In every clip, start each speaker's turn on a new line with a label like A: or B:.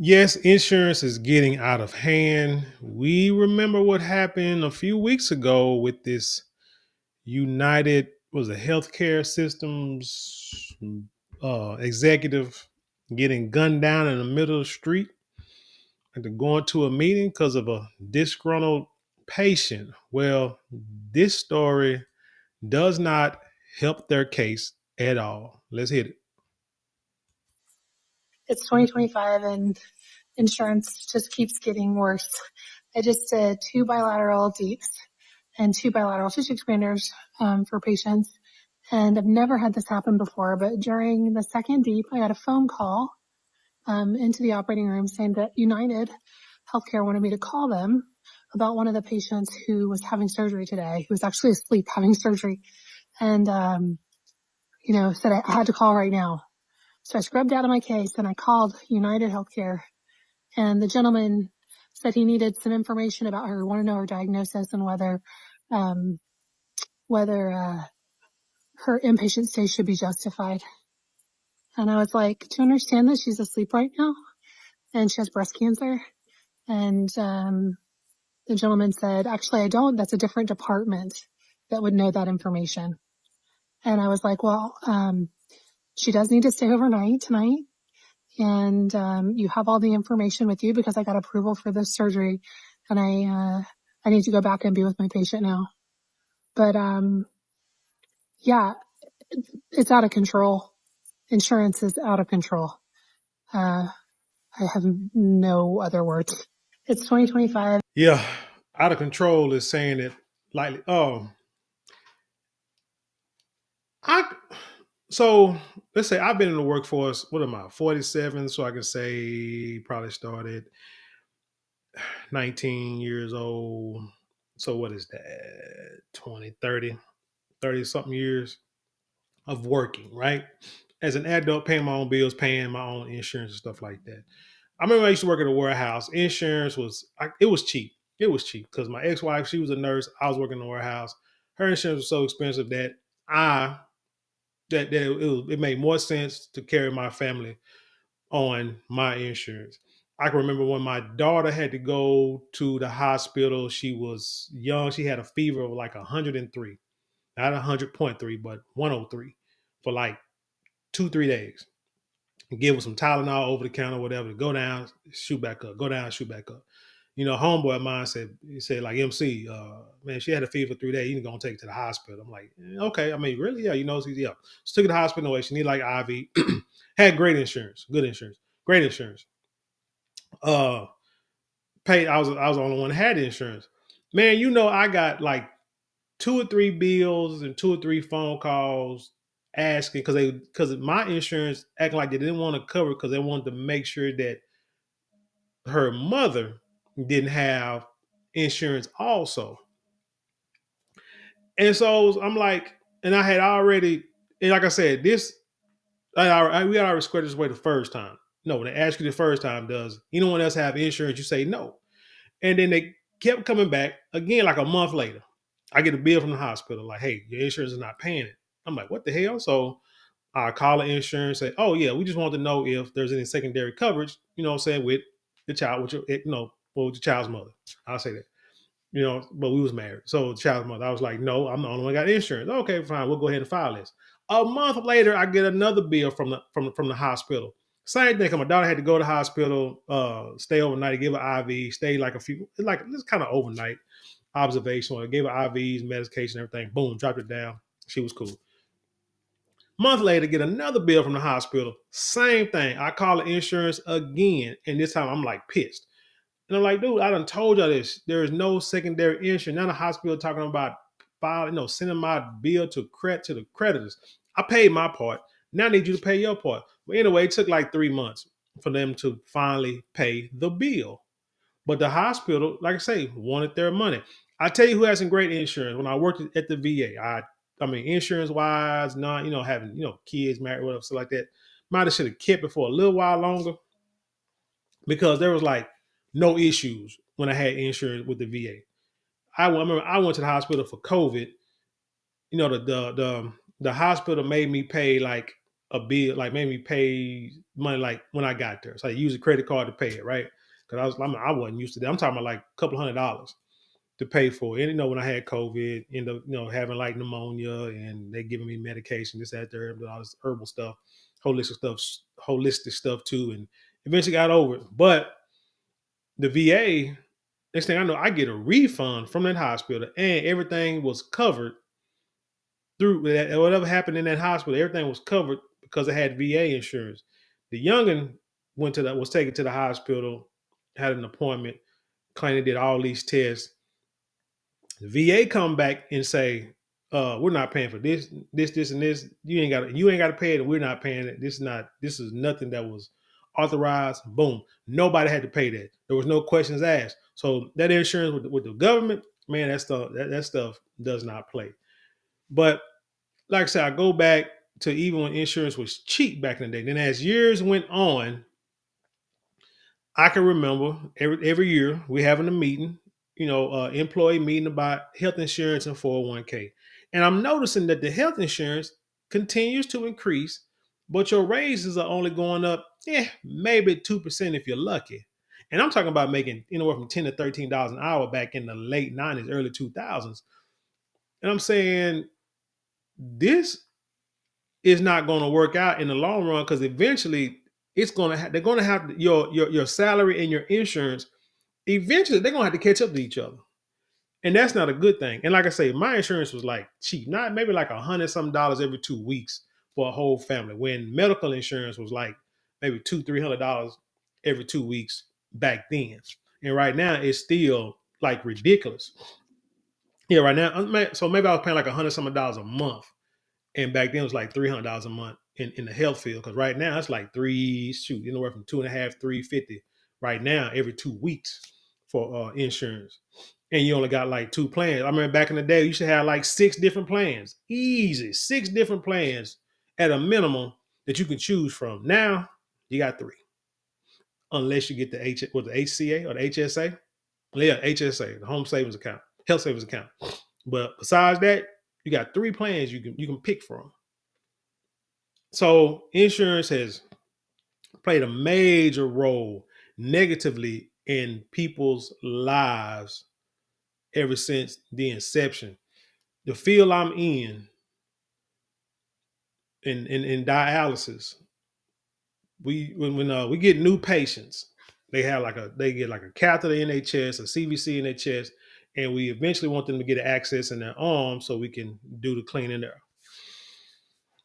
A: Yes, insurance is getting out of hand. We remember what happened a few weeks ago with this United was a healthcare systems executive getting gunned down in the middle of the street and to going to a meeting because of a disgruntled patient. Well, this story does not help their case at all. Let's hit it.
B: It's 2025 and insurance just keeps getting worse. I just did 2 bilateral deeps and 2 bilateral tissue expanders for patients. And I've never had this happen before, but during the second deep, I got a phone call into the operating room saying that United Healthcare wanted me to call them about one of the patients who was having surgery today, who was actually asleep having surgery. And, said I had to call right now. So I scrubbed out of my case and I called United Healthcare, and the gentleman said he needed some information about her, wanted to know her diagnosis and um, whether her inpatient stay should be justified. And I was like, do you understand that she's asleep right now and she has breast cancer? And the gentleman said, actually, I don't. That's a different department that would know that information. And I was like, well, she does need to stay overnight tonight. And you have all the information with you because I got approval for this surgery, and I need to go back and be with my patient now. But yeah, it's out of control. Insurance is out of control. I have no other words. It's 2025.
A: Yeah, out of control is saying it lightly. I so let's say I've been in the workforce. What am I? 47, so I can say probably started 19 years old. So what is that? 20, 30, 30 something years of working, right? As an adult, paying my own bills, paying my own insurance and stuff like that. I remember I used to work at a warehouse. Insurance it was cheap. It was cheap because my ex-wife, she was a nurse. I was working in the warehouse. Her insurance was so expensive that I it made more sense to carry my family on my insurance. I can remember when my daughter had to go to the hospital. She was young. She had a fever of like 103, not 100.3, but 103 for like 2, 3 days. Give her some Tylenol over the counter, whatever, to go down, shoot back up, go down, shoot back up. Homeboy of mine said, he said, like, MC, man, she had a fever for 3 days. You gonna take her to the hospital. I'm like, okay. I mean, really? Yeah, yeah. She took her to the hospital away. She needed like IV. Had great insurance, good insurance, great insurance. Uh, paid. I was the only one that had insurance. Man, I got like 2 or 3 bills and 2 or 3 phone calls asking because my insurance acting like they didn't want to cover because they wanted to make sure that her mother didn't have insurance also. And so I'm like, and I had already, and like I said, we had already squared this way the first time. No, when they ask you the first time, does anyone else have insurance? You say no. And then they kept coming back again, like a month later. I get a bill from the hospital, like, hey, your insurance is not paying it. I'm like, what the hell? So I call the insurance, say, oh yeah, we just want to know if there's any secondary coverage, what I'm saying, with the child, with with the child's mother. I'll say that. But we was married. So the child's mother, I was like, no, I'm the only one that got insurance. Okay, fine, we'll go ahead and file this. A month later, I get another bill from the hospital. Same thing. My daughter had to go to the hospital, stay overnight, give her IV, stay like this kind of overnight observation. I gave her IVs, medication, everything. Boom, dropped it down. She was cool. Month later, get another bill from the hospital. Same thing. I call the insurance again, and this time I'm like pissed. And I'm like, dude, I done told y'all this. There is no secondary insurance. Now the hospital talking about filing, sending my bill to the creditors. I paid my part. Now I need you to pay your part. But anyway, it took like 3 months for them to finally pay the bill. But the hospital, like I say, wanted their money. I tell you who has some great insurance. When I worked at the VA, I mean, insurance wise, not having kids, married, whatever, stuff like that. Might have should have kept it for a little while longer because there was like no issues when I had insurance with the VA. I remember I went to the hospital for COVID. The hospital made me pay like a bill, like made me pay money like when I got there. So I use a credit card to pay it, right? Because I wasn't used to that. I'm talking about like a couple $100 to pay for it. And when I had COVID, ended up having like pneumonia, and they giving me medication, this, that, there, all this herbal stuff, holistic stuff too, and eventually got over it. But the VA, next thing I know, I get a refund from that hospital, and everything was covered through that. Whatever happened in that hospital, everything was covered because it had VA insurance. The youngin was taken to the hospital, had an appointment, claimed they did all these tests. The VA come back and say, we're not paying for this, and this. You ain't got to pay it, and we're not paying it. This is nothing that was authorized. Boom. Nobody had to pay that. There was no questions asked. So that insurance with the government, man, that stuff does not play. But like I said, I go back to even when insurance was cheap back in the day. Then as years went on, I can remember every year we having a meeting, employee meeting about health insurance and 401k. And I'm noticing that the health insurance continues to increase, but your raises are only going up, maybe 2% if you're lucky. And I'm talking about making anywhere from $10 to $13 an hour back in the late 90s, early 2000s. And I'm saying this is not going to work out in the long run, because eventually they're going to have your salary and your insurance. Eventually, they're going to have to catch up to each other, and that's not a good thing. And like I say, my insurance was like cheap, not maybe like $100 every 2 weeks for a whole family, when medical insurance was like maybe $200-300 every 2 weeks back then. And right now, it's still like ridiculous. Yeah, right now, so maybe I was paying like $100 a month, and back then it was like $300 a month in the health field. Because right now it's like anywhere from 2.5, 350 right now every 2 weeks for insurance. And you only got like two plans. I remember back in the day, you should have like 6 different plans, easy 6 different plans at a minimum that you can choose from. Now you got 3, unless you get the HCA or the HSA. Yeah, HSA, the Home Savings Account, Health Savings Account. But besides that, you got 3 plans you can pick from. So insurance has played a major role negatively in people's lives ever since the inception. The field I'm in dialysis, when we get new patients, they get like a catheter in their chest, a CVC in their chest, and we eventually want them to get access in their arm so we can do the cleaning there,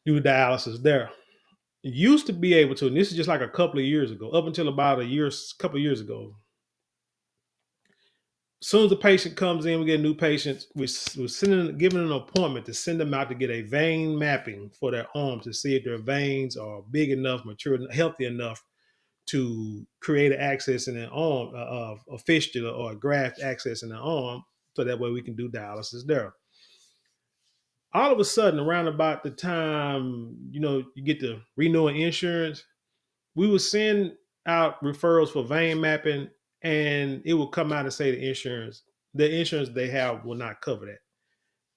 A: do the dialysis there. Used to be able to, and this is just like a couple of years ago, up until about couple of years ago. As soon as the patient comes in, we get new patients. We're giving an appointment to send them out to get a vein mapping for their arm to see if their veins are big enough, mature, healthy enough to create an access in their arm, a fistula or a graft access in their arm, so that way we can do dialysis there. All of a sudden, around about the time you get to renewing insurance, we would send out referrals for vein mapping, and it will come out and say the insurance they have will not cover that.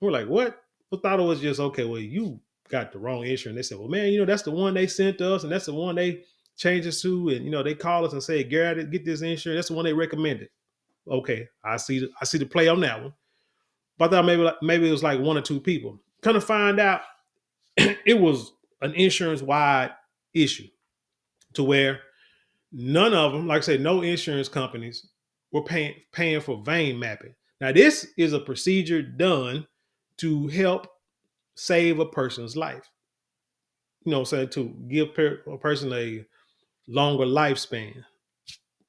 A: We're like, what? We thought it was just, okay, well, you got the wrong insurance. They said, well, man, that's the one they sent to us, and that's the one they changed us to. And, they call us and say, Garrett, get this insurance. That's the one they recommended. Okay, I see the play on that one. But I thought maybe it was like 1 or 2 people. Kind of find out it was an insurance-wide issue, to where none of them, like I said, no insurance companies were paying for vein mapping. Now, this is a procedure done to help save a person's life. To give a person a longer lifespan.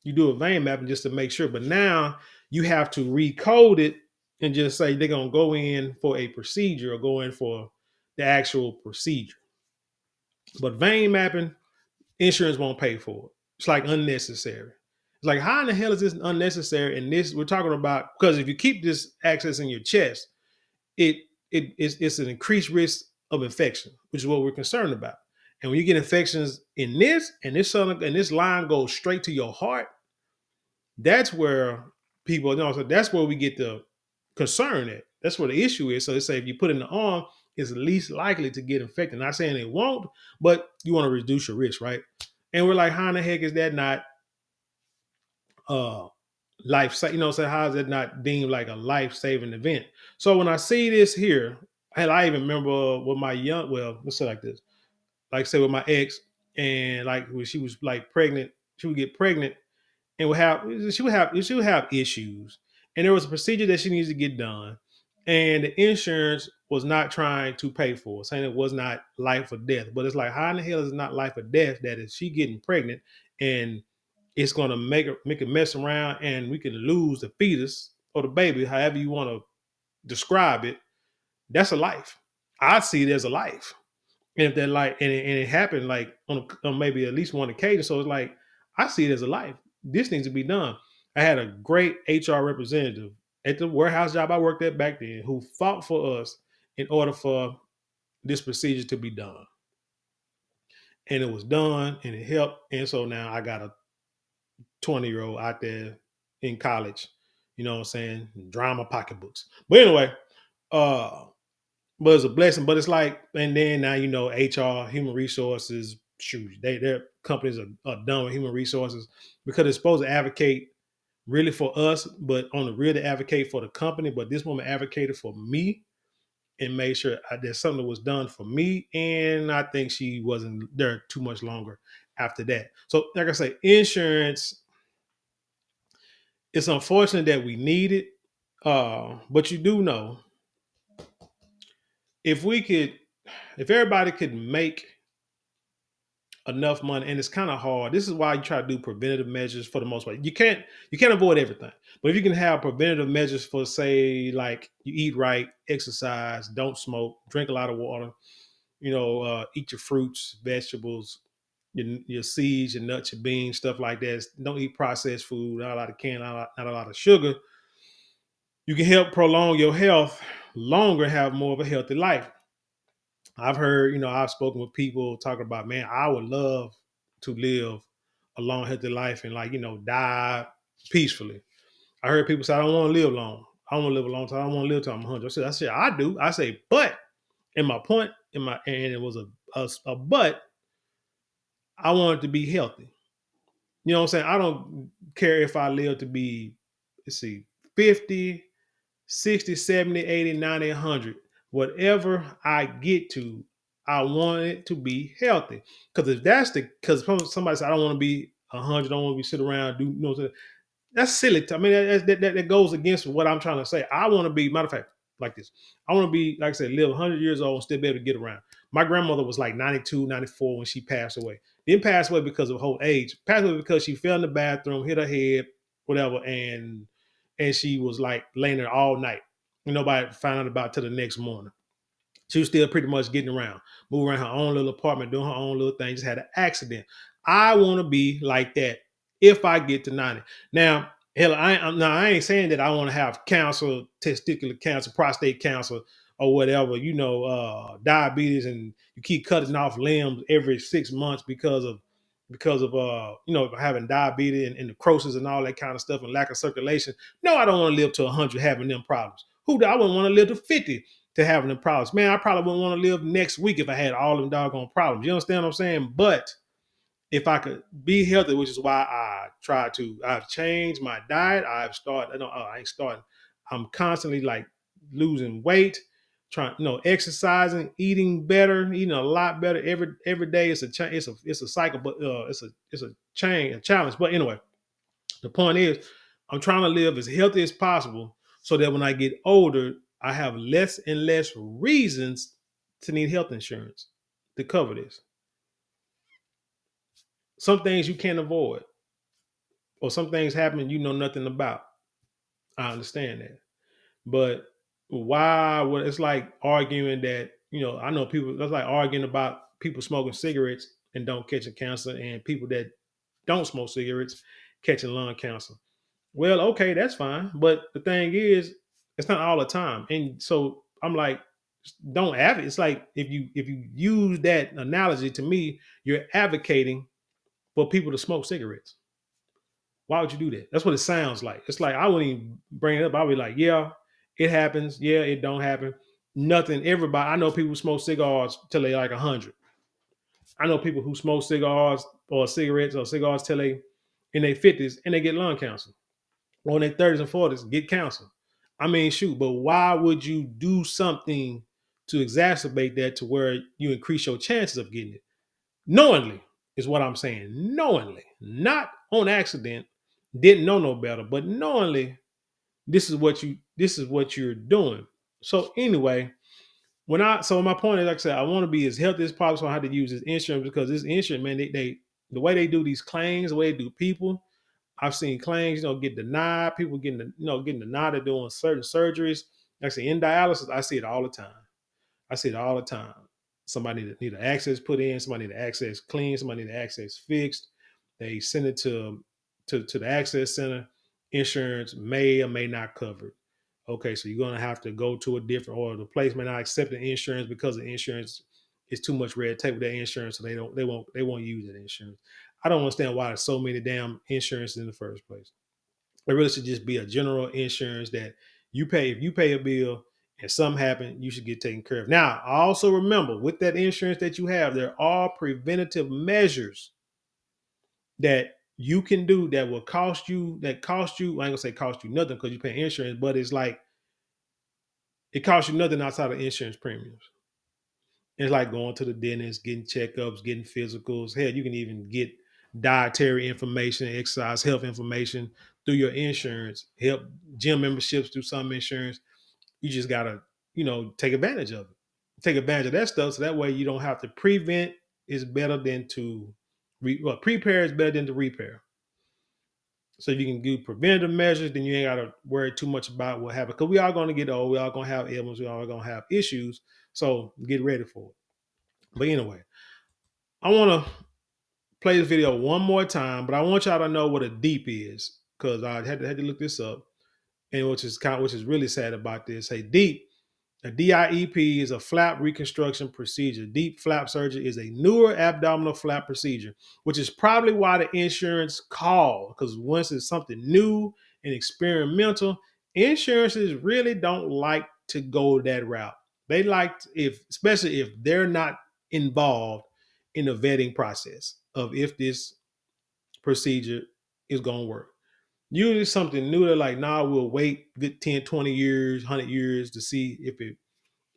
A: You do a vein mapping just to make sure, but now you have to recode it and just say they're going to go in for a procedure or go in for the actual procedure. But vein mapping, insurance won't pay for it. It's like unnecessary. It's like, how in the hell is this unnecessary? And this we're talking about, because if you keep this access in your chest, it's an increased risk of infection, which is what we're concerned about. And when you get infections in this line goes straight to your heart, that's where people, so that's where we get the concern at. That's where the issue is. So they say if you put in the arm, is least likely to get infected. Not saying it won't, but you want to reduce your risk, right? And we're like, how in the heck is that not uh life? You know, so how is it not deemed like a life saving event? So when I see this here, and I even remember with my well, let's say like this, like say with my ex, and like when she was like pregnant, she would get pregnant and she would have issues, and there was a procedure that she needs to get done, and the insurance was not trying to pay for it, saying it was not life or death. But it's like, how in the hell is it not life or death that is she getting pregnant and it's going to make a mess around, and we can lose the fetus or the baby, however you want to describe it. That's a life. I see it as a life. And if that like, and it happened like on maybe at least one occasion, so it's like I see it as a life. This needs to be done. I had a great HR representative at the warehouse job I worked at back then who fought for us in order for this procedure to be done, and it was done, and it helped. And so now I got a 20-year-old out there in college, you know what I'm saying, drawing my pocketbooks. But anyway, uh, but it's a blessing. But it's like, and then now you know, HR, human resources, shoot, their companies are done with human resources because it's supposed to advocate really for us, but on the real to advocate for the company. But this woman advocated for me and made sure that something was done for me, and I think she wasn't there too much longer after that. So, like I say, insurance. It's unfortunate that we need it, but you do know if we could, if everybody could make enough money, and it's kind of hard. This is why you try to do preventative measures for the most part. You can't avoid everything, but if you can have preventative measures for, say, like you eat right, exercise, don't smoke, drink a lot of water, eat your fruits, vegetables, your seeds, your nuts, your beans, stuff like that. Don't eat processed food, not a lot of not a lot of sugar. You can help prolong your health longer, have more of a healthy life. I've heard, I've spoken with people talking about, man, I would love to live a long, healthy life and like, die peacefully. I heard people say, I don't want to live long. I don't want to live a long time. I don't want to live till I'm 100. I said, I do. I say, but, and my point, and it was a but, I want it to be healthy. You know what I'm saying? I don't care if I live to be, let's see, 50, 60, 70, 80, 90, 100. Whatever I get to, I want it to be healthy. Because if that's because somebody said, I don't want to be 100, I don't want to be sit around, that's silly. I mean, that goes against what I'm trying to say. I want to be, matter of fact, like this. I want to be, like I said, live 100 years old and still be able to get around. My grandmother was like 92, 94 when she passed away. Didn't pass away because of old age. Passed away because she fell in the bathroom, hit her head, whatever, and she was like laying there all night. And nobody found out about it till the next morning. She was still pretty much getting around, moving around her own little apartment, doing her own little thing, just had an accident. I want to be like that if I get to 90. Now, hell, I ain't saying that I want to have cancer, testicular cancer, prostate cancer, or whatever, diabetes, and you keep cutting off limbs every 6 months because of having diabetes and necrosis and all that kind of stuff and lack of circulation. No, I don't want to live to 100 having them problems. I wouldn't want to live to 50 to having them problems. Man, I probably wouldn't want to live next week if I had all them doggone problems. You understand what I'm saying? But if I could be healthy, which is why I've changed my diet. I've started, no, I ain't starting. I'm constantly like losing weight, trying, exercising, eating better, eating a lot better every day. It's a it's a cycle, but it's a change, a challenge. But anyway, the point is, I'm trying to live as healthy as possible so that when I get older, I have less and less reasons to need health insurance to cover this. Some things you can't avoid, or some things happen you know nothing about. I understand that. But why? Well, it's like arguing that, I know people, that's like arguing about people smoking cigarettes and don't catching cancer, and people that don't smoke cigarettes catching lung cancer. Well, okay, that's fine. But the thing is, it's not all the time. And so I'm like, don't advocate. It's like if you use that analogy to me, you're advocating for people to smoke cigarettes. Why would you do that? That's what it sounds like. It's like I wouldn't even bring it up. I would be like, yeah, it happens. Yeah, it don't happen. Nothing. Everybody. I know people who smoke cigars till they like 100. I know people who smoke cigars or cigarettes or cigars till they in their 50s and they get lung cancer. Or in their 30s and 40s get cancer. I mean, shoot, but why would you do something to exacerbate that to where you increase your chances of getting it? Knowingly is what I'm saying. Knowingly, not on accident, didn't know no better, but knowingly, this is what you're doing. So anyway, so my point is, like I said, I want to be as healthy as possible. I have to use this insurance because this insurance, man, they the way they do these claims, the way they do people, I've seen claims, get denied. People getting denied of doing certain surgeries. Like I say, in dialysis, I see it all the time. I see it all the time. Somebody need an access put in, somebody need access clean, somebody need access fixed. They send it to the access center. Insurance may or may not cover it. Okay, so you're gonna have to go to a different, or the place may not accept the insurance because the insurance is too much red tape with their insurance, so they won't use that insurance. I don't understand why there's so many damn insurances in the first place. It really should just be a general insurance that you pay. If you pay a bill and something happened, you should get taken care of. Now, also remember with that insurance that you have, there are preventative measures that you can do that will cost you, I ain't gonna say cost you nothing because you pay insurance, but it's like it costs you nothing outside of insurance premiums. It's like going to the dentist, getting checkups, getting physicals. Hell, you can even get dietary information, exercise, health information through your insurance. Help gym memberships through some insurance. You just gotta, take advantage of it. Take advantage of that stuff so that way you don't have to prevent is better than to prepare is better than to repair. So if you can do preventative measures, then you ain't gotta worry too much about what happens. Because we are gonna get old, we are gonna have ailments, we are gonna have issues. So get ready for it. But anyway, I want to play this video one more time, but I want y'all to know what a DEEP is because I had to look this up, and which is really sad about this. Hey, DEEP, a DIEP is a flap reconstruction procedure. Deep flap surgery is a newer abdominal flap procedure, which is probably why the insurance called, because once it's something new and experimental, insurances really don't like to go that route. They like especially if they're not involved in the vetting process of if this procedure is going to work. Usually something new, they're like, nah, we'll wait good 10, 20 years, 100 years to see if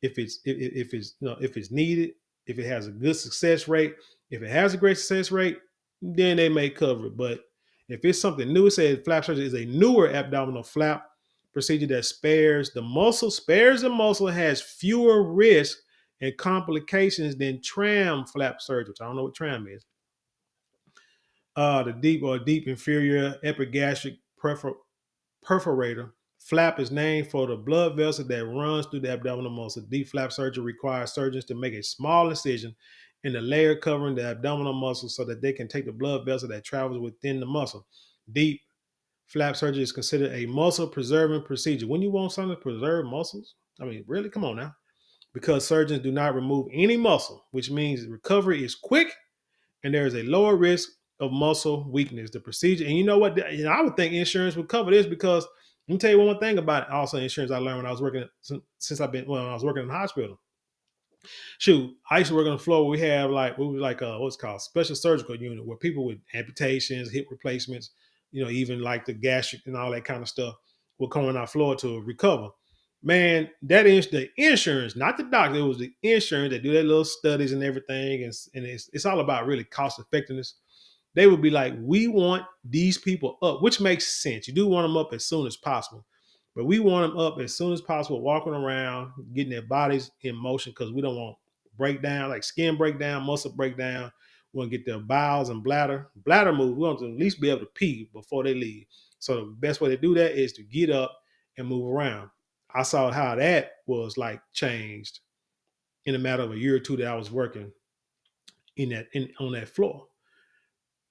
A: it's needed, if it has a good success rate. If it has a great success rate, then they may cover it. But if it's something new, it says flap surgery is a newer abdominal flap procedure that spares the muscle, has fewer risks and complications than tram flap surgery, which I don't know what tram is. The deep inferior epigastric perforator flap is named for the blood vessel that runs through the abdominal muscle. Deep flap surgery requires surgeons to make a small incision in the layer covering the abdominal muscle so that they can take the blood vessel that travels within the muscle. Deep flap surgery is considered a muscle preserving procedure. When you want something to preserve muscles, I mean, really, come on now. Because surgeons do not remove any muscle, which means recovery is quick and there is a lower risk of muscle weakness. The procedure, and you know what? I would think insurance would cover this because let me tell you one more thing about it. Also, insurance I learned when I was working when I was working in the hospital. Shoot, I used to work on the floor. We have what's called special surgical unit where people with amputations, hip replacements, even like the gastric and all that kind of stuff will come on our floor to recover. Man, that is the insurance, not the doctor. It was the insurance that do their little studies and everything, and it's all about really cost effectiveness. They would be like, we want these people up, which makes sense. You do want them up as soon as possible. But we want them up as soon as possible, walking around, getting their bodies in motion because we don't want breakdown, like skin breakdown, muscle breakdown. We want to get their bowels and bladder move. We want to at least be able to pee before they leave. So the best way to do that is to get up and move around. I saw how that was like changed in a matter of a year or two that I was working on that floor.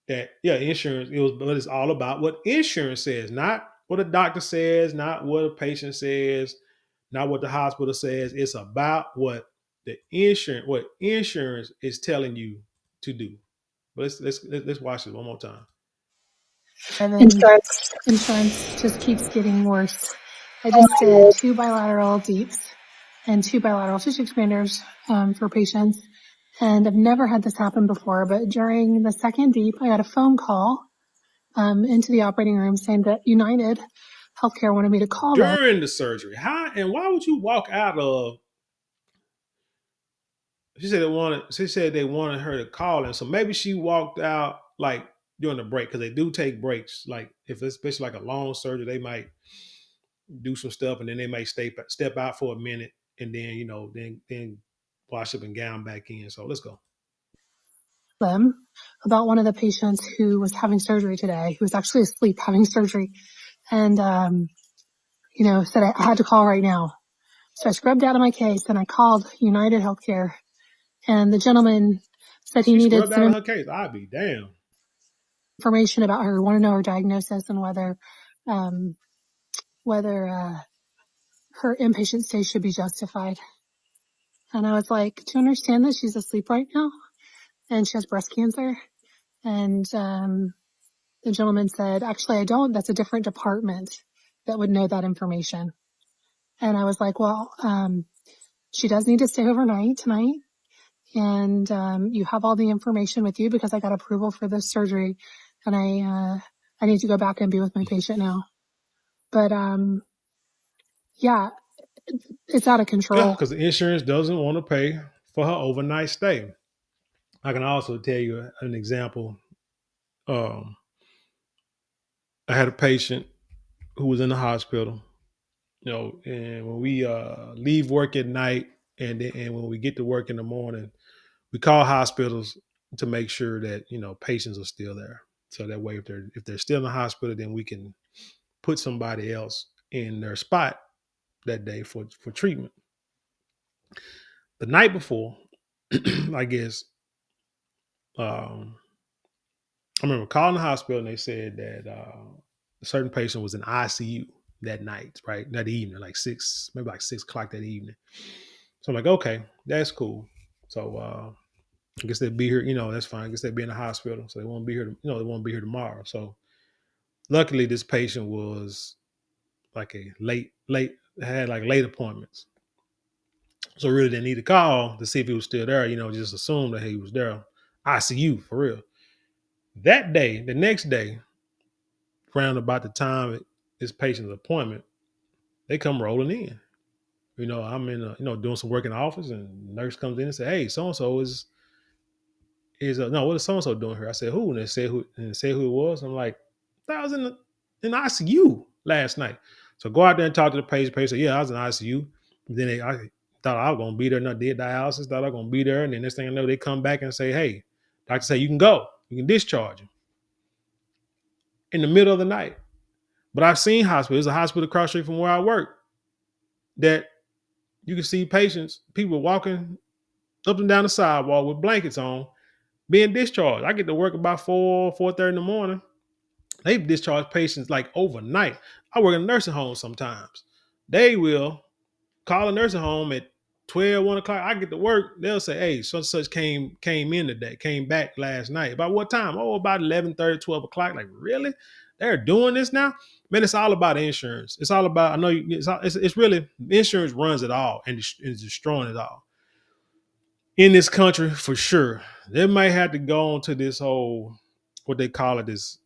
A: That insurance, but it's all about what insurance says, not what a doctor says, not what a patient says, not what the hospital says. It's about what insurance is telling you to do. But let's watch this one more time.
B: Insurance just keeps getting worse. I just did 2 bilateral deeps and 2 bilateral tissue expanders for patients. And I've never had this happen before, but during the second deep, I got a phone call into the operating room saying that United Healthcare wanted me to call them.
A: During the surgery. How and why would you walk out of? She said they wanted her to call him. So maybe she walked out like during the break, because they do take breaks. Like if it's especially like a long surgery, they might do some stuff and then they may step out for a minute and then then wash up and gown back in. So let's go.
B: Them about one of the patients who was having surgery today, who was actually asleep having surgery, and said I had to call right now. So I scrubbed out of my case and I called United Healthcare, and the gentleman said he
A: She
B: needed
A: scrubbed out of
B: some
A: her case. I'd be damn.
B: information about her, want to know her diagnosis and whether um, her inpatient stay should be justified. And I was like, do you understand that she's asleep right now and she has breast cancer? And the gentleman said, actually, I don't. That's a different department that would know that information. And I was like, well, she does need to stay overnight tonight. And you have all the information with you because I got approval for this surgery, and I need to go back and be with my patient now. But yeah, it's out of
A: Yeah,
B: control.
A: because the insurance doesn't want to pay for her overnight stay. I can also tell you an example. Um, I had a patient who was in the hospital, and when we leave work at night and when we get to work in the morning, we call hospitals to make sure that patients are still there. So that way, if they're still in the hospital, then we can put somebody else in their spot that day for treatment. The night before, I guess, I remember calling the hospital and they said that a certain patient was in ICU that night, right? That evening, like maybe like 6 o'clock that evening. So I'm like, okay, that's cool. So I guess they'd be here, that's fine. I guess they'd be in the hospital. So they won't be here, they won't be here tomorrow. So luckily this patient was like a had like late appointments. So really didn't need to call to see if he was still there, just assume that he was there. ICU for real. That day, the next day, around about the time this patient's appointment, they come rolling in. I'm in, doing some work in the office, and the nurse comes in and say, "Hey, so and so is no, what is so and so doing here?" I said, "Who?" And they said who it was. I'm like, "I was in the ICU last night." So go out there and talk to the patient. Patient said, "Yeah, I was in the ICU." Then I thought I was gonna be there, not did dialysis. Thought I was gonna be there, and then next thing I know, they come back and say, "Hey, doctor say you can go, you can discharge him," in the middle of the night. But I've seen hospitals. There's a hospital across the street from where I work that you can see patients, people walking up and down the sidewalk with blankets on, being discharged. I get to work about 4:30 in the morning. They discharge patients like overnight. I work in a nursing home sometimes. They will call a nursing home at 12, 1 o'clock. I get to work. They'll say, "Hey, such and such came in today, came back last night." About what time? Oh, about 11:30, 12 o'clock. Like, really? They're doing this now? Man, it's all about insurance. It's all about, I know it's really, insurance runs it all and is destroying it all. In this country, for sure. They might have to go on to this whole, what they call it, this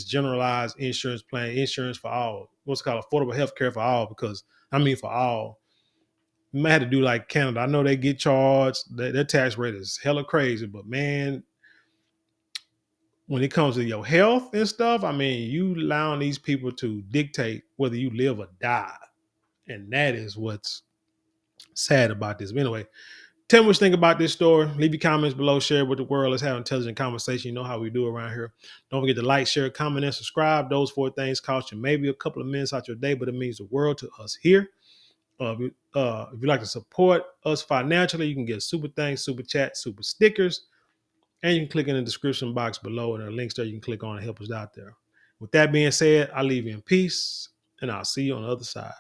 A: generalized insurance plan, insurance for all. What's called affordable health care for all, because for all. You might have to do like Canada. I know they get charged. Their tax rate is hella crazy, but man, when it comes to your health and stuff, you allowing these people to dictate whether you live or die. And that is what's sad about this. But anyway, tell me what you think about this story. Leave your comments below. Share it with the world. Let's have intelligent conversation. You know how we do around here. Don't forget to like, share, comment, and subscribe. Those 4 things cost you maybe a couple of minutes out your day, but it means the world to us here. If you'd like to support us financially, you can get super thanks, super chat, super stickers, and you can click in the description box below, and there are links there you can click on and help us out there. With that being said, I leave you in peace, and I'll see you on the other side.